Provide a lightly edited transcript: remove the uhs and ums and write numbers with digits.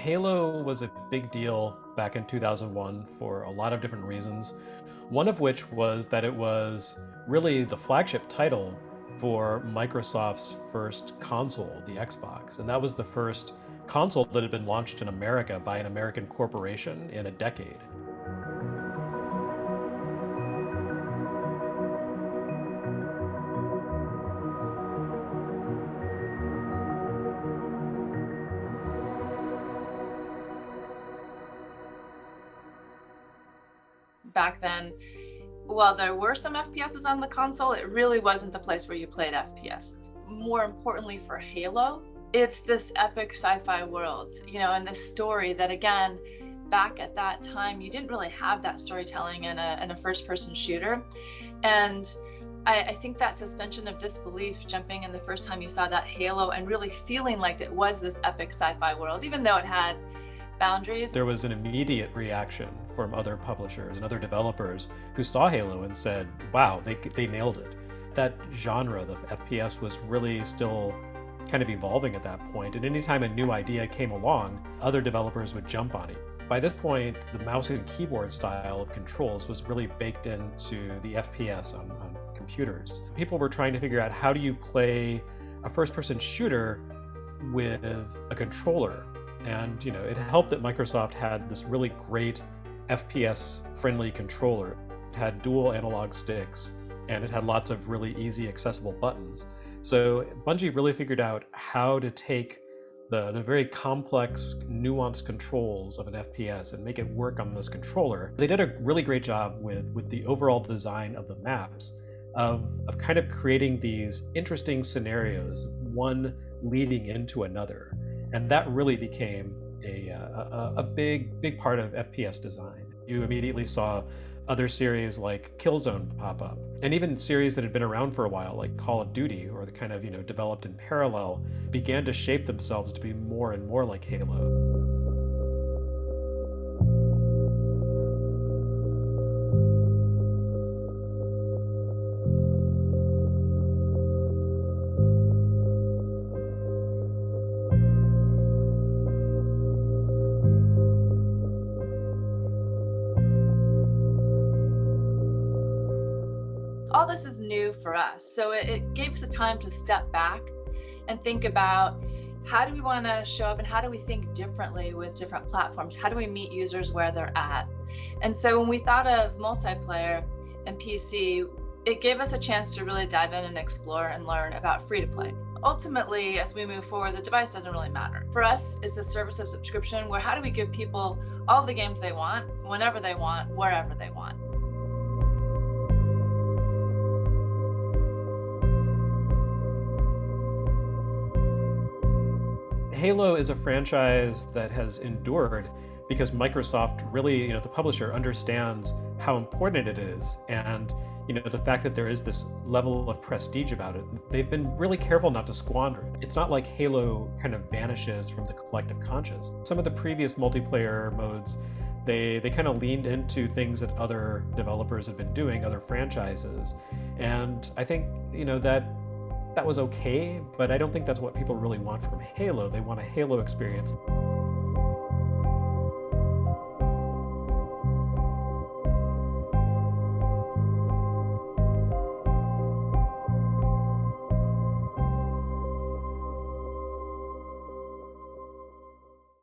Halo was a big deal back in 2001 for a lot of different reasons. One of which was that it was really the flagship title for Microsoft's first console, the Xbox. And that was the first console that had been launched in America by an American corporation in a decade. Back then, while there were some FPSs on the console, it really wasn't the place where you played FPSs. More importantly for Halo, it's this epic sci-fi world, and this story that, again, back at that time, you didn't really have that storytelling in a first-person shooter. And I think that suspension of disbelief jumping in the first time you saw that Halo and really feeling like it was this epic sci-fi world, even though it had boundaries. There was an immediate reaction from other publishers and other developers who saw Halo and said, wow, they nailed it. That genre, the FPS, was really still kind of evolving at that point, and anytime a new idea came along, other developers would jump on it. By this point, the mouse and keyboard style of controls was really baked into the FPS on computers. People were trying to figure out, how do you play a first-person shooter with a controller? And it helped that Microsoft had this really great FPS-friendly controller. It had dual analog sticks, and it had lots of really easy, accessible buttons. So Bungie really figured out how to take the very complex, nuanced controls of an FPS and make it work on this controller. They did a really great job with the overall design of the maps, of kind of creating these interesting scenarios, one leading into another. And that really became a big part of FPS design. You immediately saw other series like Killzone pop up, and even series that had been around for a while, like Call of Duty, or the kind of developed in parallel, began to shape themselves to be more and more like Halo. All this is new for us, so it gave us a time to step back and think about, how do we want to show up and how do we think differently with different platforms? How do we meet users where they're at? And so when we thought of multiplayer and PC, it gave us a chance to really dive in and explore and learn about free-to-play. Ultimately, as we move forward, the device doesn't really matter. For us, it's a service of subscription where how do we give people all the games they want, whenever they want, wherever they want. Halo is a franchise that has endured because Microsoft really, the publisher, understands how important it is, and the fact that there is this level of prestige about it. They've been really careful not to squander it. It's not like Halo kind of vanishes from the collective conscious. Some of the previous multiplayer modes, they kind of leaned into things that other developers have been doing, other franchises, and I think that was okay, but I don't think that's what people really want from Halo. They want a Halo experience.